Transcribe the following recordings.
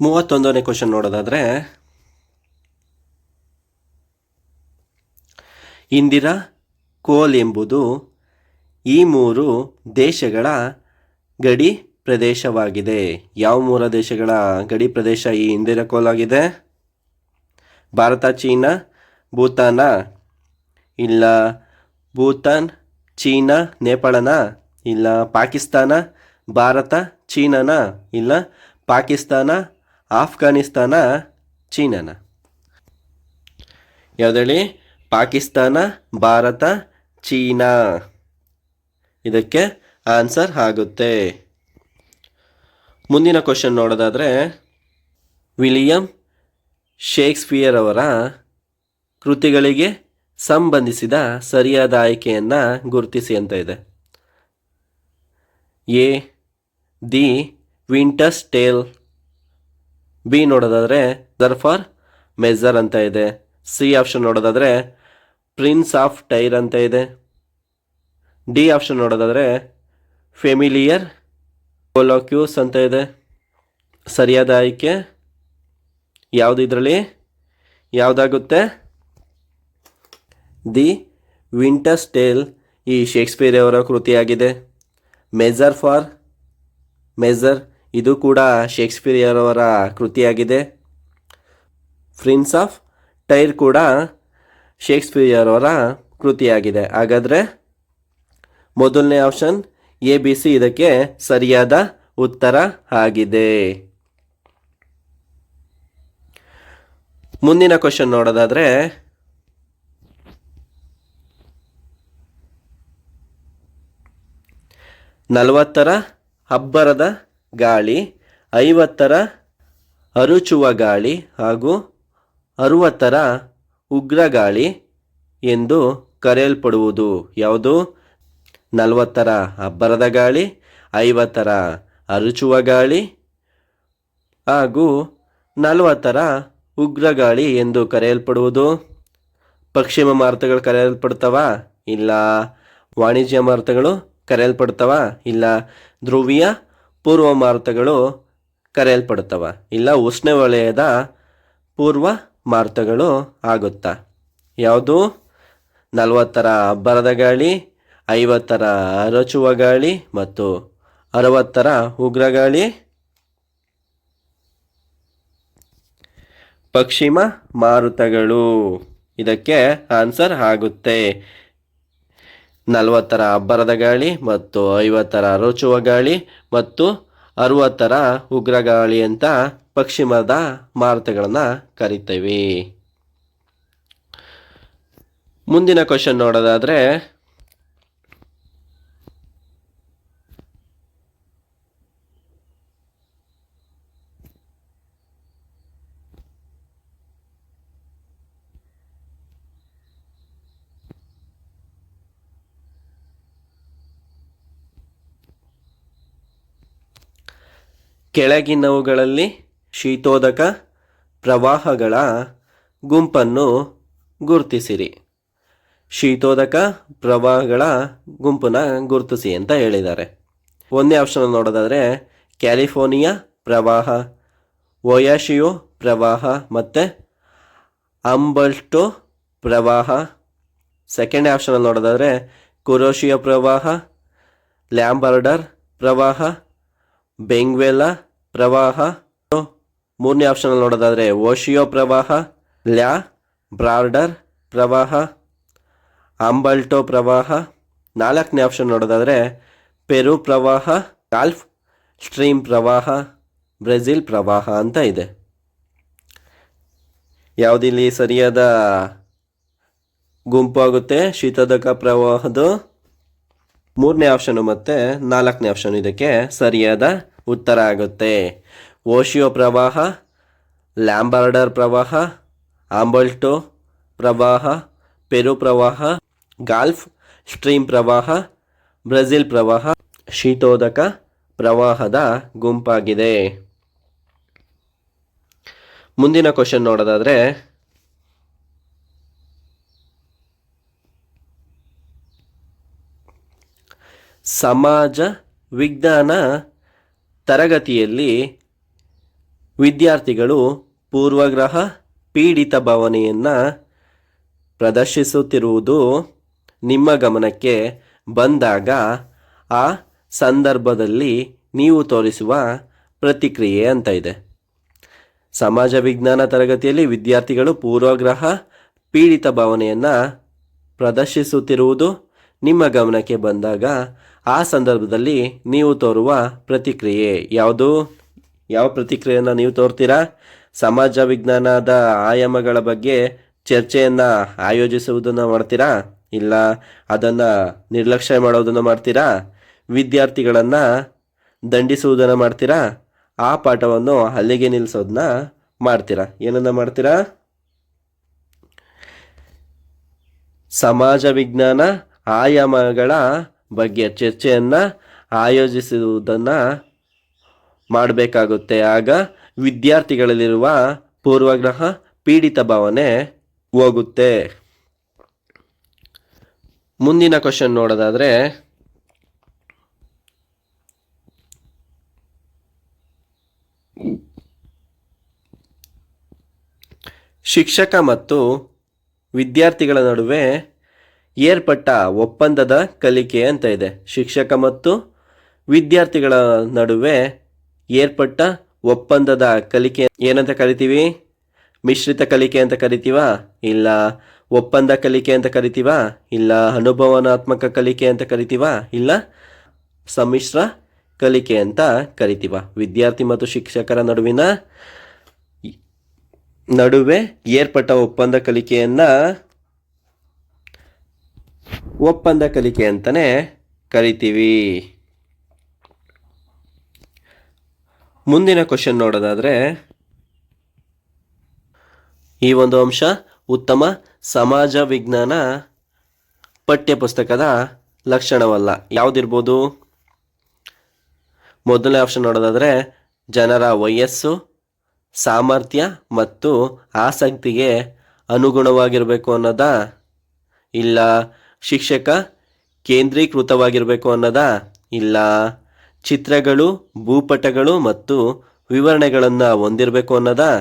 31ನೇ question ನೋಡೋದಾದರೆ, ಇಂದಿರಾ ಕೋಲ್ ಎಂಬುದು ಈ 3 ದೇಶಗಳ ಗಡಿ ಪ್ರದೇಶವಾಗಿದೆ. ಯಾವ 3 ದೇಶಗಳ ಗಡಿ ಪ್ರದೇಶ ಈ ಇಂದಿರಾ ಕೋಲ್ ಆಗಿದೆ? ಭಾರತ, ಚೀನಾ, ಭೂತಾನ? ಇಲ್ಲ ಭೂತಾನ್, ಚೀನಾ, ನೇಪಾಳನ? ಇಲ್ಲ ಪಾಕಿಸ್ತಾನ, ಭಾರತ, ಚೀನಾನ? ಇಲ್ಲ ಪಾಕಿಸ್ತಾನ, ಆಫ್ಘಾನಿಸ್ತಾನ, ಚೀನಾನ? ಯಾವುದೇಳಿ? ಪಾಕಿಸ್ತಾನ, ಭಾರತ, ಚೀನಾ ಇದಕ್ಕೆ ಆನ್ಸರ್ ಆಗುತ್ತೆ. ಮುಂದಿನ ಕ್ವಶನ್ ನೋಡೋದಾದರೆ, ವಿಲಿಯಂ ಶೇಕ್ಸ್ಪಿಯರ್ ಅವರ ಕೃತಿಗಳಿಗೆ ಸಂಬಂಧಿಸಿದ ಸರಿಯಾದ ಆಯ್ಕೆಯನ್ನು ಗುರುತಿಸಿ ಅಂತ ಇದೆ. A the winter's tale, B ನೋಡೋದಾದರೆ ಫಾರ್ ಮೆಜರ್ ಅಂತ ಇದೆ. ಸಿ ಆಪ್ಷನ್ ನೋಡೋದಾದರೆ ಪ್ರಿನ್ಸ್ ಆಫ್ ಟೈರ್ ಅಂತ ಇದೆ. ಡಿ ಆಪ್ಷನ್ ನೋಡೋದಾದರೆ ಫೆಮಿಲಿಯರ್ ಕೊಲೋಕ್ಯೂಸ್ ಅಂತ ಇದೆ. ಸರಿಯಾದ ಆಯ್ಕೆ ಯಾವುದು ಇದರಲ್ಲಿ? ಯಾವುದಾಗುತ್ತೆ? ದಿ ವಿಂಟರ್ಸ್ ಟೇಲ್ ಈ ಶೇಕ್ಸ್ಪಿಯರ್ ಅವರ ಕೃತಿಯಾಗಿದೆ. ಮೆಜರ್ ಇದು ಕೂಡ ಶೇಕ್ಸ್ಪಿಯರ್ ಅವರ ಕೃತಿಯಾಗಿದೆ. ಪ್ರಿನ್ಸ್ ಆಫ್ ಟೈರ್ ಕೂಡ ಶೇಕ್ಸ್ಪಿಯರ್ ಅವರ ಕೃತಿಯಾಗಿದೆ. ಹಾಗಾದರೆ ಮೊದಲನೇ ಆಪ್ಷನ್ ಎ ಬಿ ಸಿ ಇದಕ್ಕೆ ಸರಿಯಾದ ಉತ್ತರ ಆಗಿದೆ. ಮುಂದಿನ ಕ್ವಶನ್ ನೋಡೋದಾದರೆ, ನಲವತ್ತರ ಅಬ್ಬರದ ಗಾಳಿ, 50ರ ಅರುಚುವ ಗಾಳಿ ಹಾಗೂ 60ರ ಉಗ್ರ ಗಾಳಿ ಎಂದು ಕರೆಯಲ್ಪಡುವುದು ಯಾವುದು? 40ರ ಅಬ್ಬರದ ಗಾಳಿ, 50ರ ಅರುಚುವ ಗಾಳಿ ಹಾಗೂ 40ರ ಉಗ್ರ ಗಾಳಿ ಎಂದು ಕರೆಯಲ್ಪಡುವುದು. ಪಶ್ಚಿಮ ಮಾರುತಗಳು ಕರೆಯಲ್ಪಡ್ತವ? ಇಲ್ಲ ವಾಣಿಜ್ಯ ಮಾರುತಗಳು ಕರೆಯಲ್ಪಡ್ತವ? ಇಲ್ಲ ಧ್ರುವೀಯ ಪೂರ್ವ ಮಾರುತಗಳು ಕರೆಯಲ್ಪಡ್ತವ? ಇಲ್ಲ ಉಷ್ಣವಲಯದ ಪೂರ್ವ ಮಾರುತಗಳು ಆಗುತ್ತಾ? ಯಾವುದು? 40ರ ಅಬ್ಬರದ ಗಾಳಿ, 50ರ ಅರಚುವ ಗಾಳಿ ಮತ್ತು 60ರ ಉಗ್ರ ಗಾಳಿ. ಪಶ್ಚಿಮ ಮಾರುತಗಳು ಇದಕ್ಕೆ ಆನ್ಸರ್ ಆಗುತ್ತೆ. 40ರ ಅಬ್ಬರದ ಗಾಳಿ ಮತ್ತು 50ರ ಅರಚುವ ಗಾಳಿ ಮತ್ತು 60ರ ಉಗ್ರ ಗಾಳಿ ಅಂತ ಪಶ್ಚಿಮದ ಮಾರುತಗಳನ್ನು ಕರಿತೇವೆ. ಮುಂದಿನ ಕ್ವಶನ್ ನೋಡೋದಾದರೆ, ಕೆಳಗಿನವುಗಳಲ್ಲಿ ಶೀತೋದಕ ಪ್ರವಾಹಗಳ ಗುಂಪನ್ನು ಗುರುತಿಸಿರಿ. ಶೀತೋದಕ ಪ್ರವಾಹಗಳ ಗುಂಪನ್ನು ಗುರುತಿಸಿ ಅಂತ ಹೇಳಿದ್ದಾರೆ. ಒಂದನೇ ಆಪ್ಷನ್ ನೋಡೋದಾದರೆ ಕ್ಯಾಲಿಫೋರ್ನಿಯಾ ಪ್ರವಾಹ, ಒಯಾಶಿಯೋ ಪ್ರವಾಹ ಮತ್ತು ಅಂಬಲ್ಟೋ ಪ್ರವಾಹ. ಸೆಕೆಂಡ್ ಆಪ್ಷನ್ ನೋಡೋದಾದರೆ ಕುರೋಶಿಯೋ ಪ್ರವಾಹ, ಲ್ಯಾಂಬರ್ಡರ್ ಪ್ರವಾಹ, ಬೆಂಗ್ವೆಲಾ ಪ್ರವಾಹ. ಮೂರನೇ ಆಪ್ಷನ್ ನೋಡೋದಾದರೆ ಓಶಿಯೋ ಪ್ರವಾಹ, ಲ್ಯಾ ಬ್ರಾರ್ಡರ್ ಪ್ರವಾಹ, ಅಂಬಲ್ಟೋ ಪ್ರವಾಹ. ನಾಲ್ಕನೇ ಆಪ್ಷನ್ ನೋಡೋದಾದರೆ ಪೆರು ಪ್ರವಾಹ, ಗಾಲ್ಫ್ ಸ್ಟ್ರೀಮ್ ಪ್ರವಾಹ, ಬ್ರೆಜಿಲ್ ಪ್ರವಾಹ ಅಂತ ಇದೆ. ಯಾವುದಿಲ್ಲಿ ಸರಿಯಾದ ಗುಂಪು ಆಗುತ್ತೆ ಶೀತೋದಕ ಪ್ರವಾಹದ್ದು? ಮೂರನೇ ಆಪ್ಷನು ಮತ್ತು ನಾಲ್ಕನೇ ಆಪ್ಷನ್ ಇದಕ್ಕೆ ಸರಿಯಾದ ಉತ್ತರ ಆಗುತ್ತೆ. ಓಶಿಯೋ ಪ್ರವಾಹ, ಲ್ಯಾಂಬರ್ಡರ್ ಪ್ರವಾಹ, ಆಂಬಲ್ಟೋ ಪ್ರವಾಹ, ಪೆರು ಪ್ರವಾಹ, ಗಾಲ್ಫ್ ಸ್ಟ್ರೀಮ್ ಪ್ರವಾಹ, ಬ್ರೆಜಿಲ್ ಪ್ರವಾಹ ಶೀತೋದಕ ಪ್ರವಾಹದ ಗುಂಪಾಗಿದೆ. ಮುಂದಿನ ಕ್ವಶನ್ ನೋಡೋದಾದರೆ, ಸಮಾಜ ವಿಜ್ಞಾನ ತರಗತಿಯಲ್ಲಿ ವಿದ್ಯಾರ್ಥಿಗಳು ಪೂರ್ವಗ್ರಹ ಪೀಡಿತ ಭಾವನೆಯನ್ನು ಪ್ರದರ್ಶಿಸುತ್ತಿರುವುದು ನಿಮ್ಮ ಗಮನಕ್ಕೆ ಬಂದಾಗ ಆ ಸಂದರ್ಭದಲ್ಲಿ ನೀವು ತೋರಿಸುವ ಪ್ರತಿಕ್ರಿಯೆ ಅಂತ ಇದೆ. ಸಮಾಜ ವಿಜ್ಞಾನ ತರಗತಿಯಲ್ಲಿ ವಿದ್ಯಾರ್ಥಿಗಳು ಪೂರ್ವಗ್ರಹ ಪೀಡಿತ ಭಾವನೆಯನ್ನು ಪ್ರದರ್ಶಿಸುತ್ತಿರುವುದು ನಿಮ್ಮ ಗಮನಕ್ಕೆ ಬಂದಾಗ ಆ ಸಂದರ್ಭದಲ್ಲಿ ನೀವು ತೋರುವ ಪ್ರತಿಕ್ರಿಯೆ ಯಾವುದು? ಯಾವ ಪ್ರತಿಕ್ರಿಯೆಯನ್ನು ನೀವು ತೋರ್ತೀರಾ? ಸಮಾಜ ವಿಜ್ಞಾನದ ಆಯಾಮಗಳ ಬಗ್ಗೆ ಚರ್ಚೆಯನ್ನು ಆಯೋಜಿಸುವುದನ್ನು ಮಾಡ್ತೀರಾ? ಇಲ್ಲ ಅದನ್ನು ನಿರ್ಲಕ್ಷ್ಯ ಮಾಡೋದನ್ನು ಮಾಡ್ತೀರಾ? ವಿದ್ಯಾರ್ಥಿಗಳನ್ನು ದಂಡಿಸುವುದನ್ನು ಮಾಡ್ತೀರಾ? ಆ ಪಾಠವನ್ನು ಅಲ್ಲಿಗೆ ನಿಲ್ಲಿಸೋದನ್ನ ಮಾಡ್ತೀರಾ? ಏನನ್ನ ಮಾಡ್ತೀರಾ? ಸಮಾಜ ವಿಜ್ಞಾನ ಆಯಾಮಗಳ ಬಗ್ಗೆ ಚರ್ಚೆಯನ್ನು ಆಯೋಜಿಸುವುದನ್ನು ಮಾಡಬೇಕಾಗುತ್ತೆ. ಆಗ ವಿದ್ಯಾರ್ಥಿಗಳಲ್ಲಿರುವ ಪೂರ್ವಗ್ರಹ ಪೀಡಿತ ಭಾವನೆ ಹೋಗುತ್ತೆ. ಮುಂದಿನ ಕ್ವಶನ್ ನೋಡೋದಾದರೆ, ಶಿಕ್ಷಕ ಮತ್ತು ವಿದ್ಯಾರ್ಥಿಗಳ ನಡುವೆ ಏರ್ಪಟ್ಟ ಒಪ್ಪಂದದ ಕಲಿಕೆ ಅಂತ ಇದೆ. ಶಿಕ್ಷಕ ಮತ್ತು ವಿದ್ಯಾರ್ಥಿಗಳ ನಡುವೆ ಏರ್ಪಟ್ಟ ಒಪ್ಪಂದದ ಕಲಿಕೆ ಏನಂತ ಕರಿತೀವಿ? ಮಿಶ್ರಿತ ಕಲಿಕೆ ಅಂತ ಕರಿತೀವ? ಇಲ್ಲ ಒಪ್ಪಂದ ಕಲಿಕೆ ಅಂತ ಕರಿತೀವ? ಇಲ್ಲ ಅನುಭವನಾತ್ಮಕ ಕಲಿಕೆ ಅಂತ ಕರಿತೀವ? ಇಲ್ಲ ಸಮ್ಮಿಶ್ರ ಕಲಿಕೆ ಅಂತ ಕರಿತೀವ? ವಿದ್ಯಾರ್ಥಿ ಮತ್ತು ಶಿಕ್ಷಕರ ನಡುವೆ ಏರ್ಪಟ್ಟ ಒಪ್ಪಂದ ಕಲಿಕೆಯನ್ನು ಒಪ್ಪಂದ ಕಲಿಕೆ ಅಂತಲೇ ಕರಿತೀವಿ. ಮುಂದಿನ ಕ್ವಶನ್ ನೋಡೋದಾದರೆ, ಈ ಒಂದು ಅಂಶ ಉತ್ತಮ ಸಮಾಜ ವಿಜ್ಞಾನ ಪಠ್ಯಪುಸ್ತಕದ ಲಕ್ಷಣವಲ್ಲ. ಯಾವುದಿರ್ಬೋದು? ಮೊದಲನೇ ಆಪ್ಷನ್ ನೋಡೋದಾದರೆ, ಜನರ ವಯಸ್ಸು, ಸಾಮರ್ಥ್ಯ ಮತ್ತು ಆಸಕ್ತಿಗೆ ಅನುಗುಣವಾಗಿರಬೇಕು ಅನ್ನೋದಾ? ಇಲ್ಲ ಶಿಕ್ಷಕ ಕೇಂದ್ರೀಕೃತವಾಗಿರಬೇಕು ಅನ್ನೋದಾ? ಇಲ್ಲ ಚಿತ್ರಗಳು, ಭೂಪಟಗಳು ಮತ್ತು ವಿವರಣೆಗಳನ್ನು ಹೊಂದಿರಬೇಕು ಅನ್ನೋದಾ?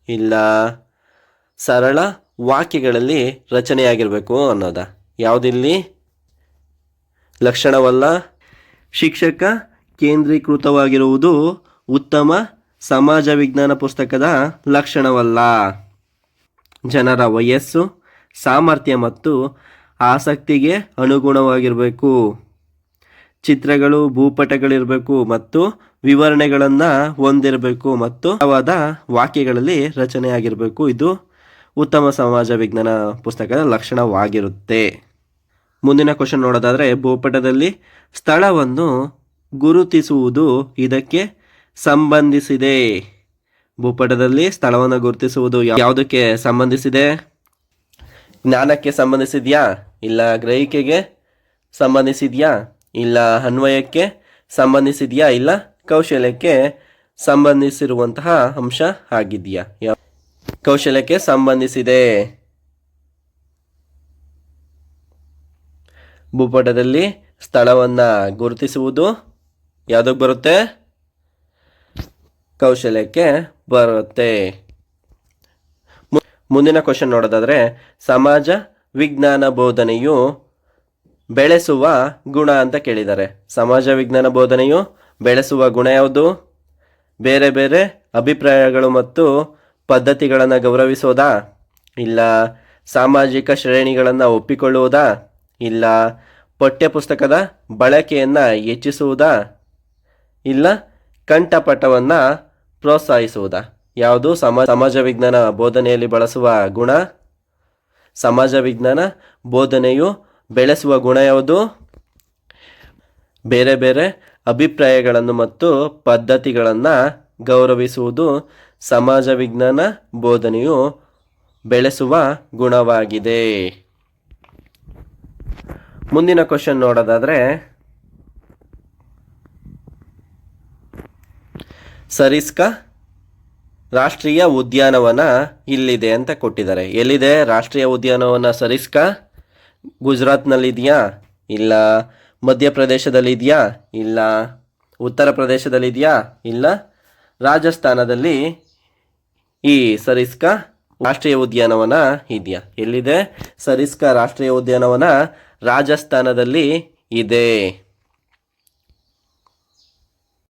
ಇಲ್ಲ ಸರಳ ವಾಕ್ಯಗಳಲ್ಲಿ ರಚನೆಯಾಗಿರಬೇಕು ಅನ್ನೋದಾ? ಯಾವುದಿಲ್ಲಿ ಲಕ್ಷಣವಲ್ಲ? ಶಿಕ್ಷಕ ಕೇಂದ್ರೀಕೃತವಾಗಿರುವುದು ಉತ್ತಮ ಸಮಾಜ ವಿಜ್ಞಾನ ಪುಸ್ತಕದ ಲಕ್ಷಣವಲ್ಲ. ಜನರ ವಯಸ್ಸು, ಸಾಮರ್ಥ್ಯ ಮತ್ತು ಆಸಕ್ತಿಗೆ ಅನುಗುಣವಾಗಿರಬೇಕು. ಚಿತ್ರಗಳು, ಭೂಪಟಗಳಿರಬೇಕು ಮತ್ತು ವಿವರಣೆಗಳನ್ನು ಹೊಂದಿರಬೇಕು ಮತ್ತು ವಾಕ್ಯಗಳಲ್ಲಿ ರಚನೆಯಾಗಿರಬೇಕು. ಇದು ಉತ್ತಮ ಸಮಾಜ ವಿಜ್ಞಾನ ಪುಸ್ತಕದ ಲಕ್ಷಣವಾಗಿರುತ್ತೆ. ಮುಂದಿನ ಕ್ವಶನ್ ನೋಡೋದಾದರೆ, ಭೂಪಟದಲ್ಲಿ ಸ್ಥಳವನ್ನು ಗುರುತಿಸುವುದು ಇದಕ್ಕೆ ಸಂಬಂಧಿಸಿದೆ. ಭೂಪಟದಲ್ಲಿ ಸ್ಥಳವನ್ನು ಗುರುತಿಸುವುದು ಯಾವುದಕ್ಕೆ ಸಂಬಂಧಿಸಿದೆ? ಜ್ಞಾನಕ್ಕೆ ಸಂಬಂಧಿಸಿದೆಯಾ? ಇಲ್ಲ ಗ್ರಹಿಕೆಗೆ ಸಂಬಂಧಿಸಿದೆಯಾ? ಇಲ್ಲ ಅನ್ವಯಕ್ಕೆ ಸಂಬಂಧಿಸಿದೆಯಾ? ಇಲ್ಲ ಕೌಶಲ್ಯಕ್ಕೆ ಸಂಬಂಧಿಸಿರುವಂತಹ ಅಂಶ ಆಗಿದೆಯಾ? ಕೌಶಲ್ಯಕ್ಕೆ ಸಂಬಂಧಿಸಿದೆ. ಭೂಪಟದಲ್ಲಿ ಸ್ಥಳವನ್ನು ಗುರುತಿಸುವುದು ಯಾವುದಕ್ಕೆ ಬರುತ್ತೆ? ಕೌಶಲ್ಯಕ್ಕೆ ಬರುತ್ತೆ. ಮುಂದಿನ ಕ್ವಶನ್ ನೋಡೋದಾದರೆ, ಸಮಾಜ ವಿಜ್ಞಾನ ಬೋಧನೆಯು ಬೆಳೆಸುವ ಗುಣ ಅಂತ ಕೇಳಿದ್ದಾರೆ. ಸಮಾಜ ವಿಜ್ಞಾನ ಬೋಧನೆಯು ಬೆಳೆಸುವ ಗುಣ ಯಾವುದು? ಬೇರೆ ಬೇರೆ ಅಭಿಪ್ರಾಯಗಳು ಮತ್ತು ಪದ್ಧತಿಗಳನ್ನು ಗೌರವಿಸೋದಾ? ಇಲ್ಲ ಸಾಮಾಜಿಕ ಶ್ರೇಣಿಗಳನ್ನು ಒಪ್ಪಿಕೊಳ್ಳುವುದಾ? ಇಲ್ಲ ಪಠ್ಯಪುಸ್ತಕದ ಬಳಕೆಯನ್ನು ಹೆಚ್ಚಿಸುವುದಾ? ಇಲ್ಲ ಕಂಠಪಾಠವನ್ನು ಪ್ರೋತ್ಸಾಹಿಸುವುದಾ? ಯಾವುದು ಸಮಾಜ ವಿಜ್ಞಾನ ಬೋಧನೆಯಲ್ಲಿ ಬಳಸುವ ಗುಣ? ಸಮಾಜ ವಿಜ್ಞಾನ ಬೋಧನೆಯು ಬೆಳೆಸುವ ಗುಣ ಯಾವುದು? ಬೇರೆ ಬೇರೆ ಅಭಿಪ್ರಾಯಗಳನ್ನು ಮತ್ತು ಪದ್ಧತಿಗಳನ್ನು ಗೌರವಿಸುವುದು ಸಮಾಜ ವಿಜ್ಞಾನ ಬೋಧನೆಯು ಬೆಳೆಸುವ ಗುಣವಾಗಿದೆ. ಮುಂದಿನ ಕ್ವಶನ್ ನೋಡೋದಾದರೆ, ಸರಿಸ್ಕಾ ರಾಷ್ಟ್ರೀಯ ಉದ್ಯಾನವನ ಇಲ್ಲಿದೆ ಅಂತ ಕೊಟ್ಟಿದ್ದಾರೆ. ಎಲ್ಲಿದೆ ರಾಷ್ಟ್ರೀಯ ಉದ್ಯಾನವನ ಸರಿಸ್ಕಾ? ಗುಜರಾತ್ನಲ್ಲಿದೆಯಾ? ಇಲ್ಲ ಮಧ್ಯಪ್ರದೇಶದಲ್ಲಿದೆಯಾ? ಇಲ್ಲ ಉತ್ತರ ಪ್ರದೇಶದಲ್ಲಿದೆಯಾ? ಇಲ್ಲ ರಾಜಸ್ಥಾನದಲ್ಲಿ ಈ ಸರಿಸ್ಕ ರಾಷ್ಟ್ರೀಯ ಉದ್ಯಾನವನ ಇದೆಯಾ? ಎಲ್ಲಿದೆ ಸರಿಸ್ಕ ರಾಷ್ಟ್ರೀಯ ಉದ್ಯಾನವನ? ರಾಜಸ್ಥಾನದಲ್ಲಿ ಇದೆ.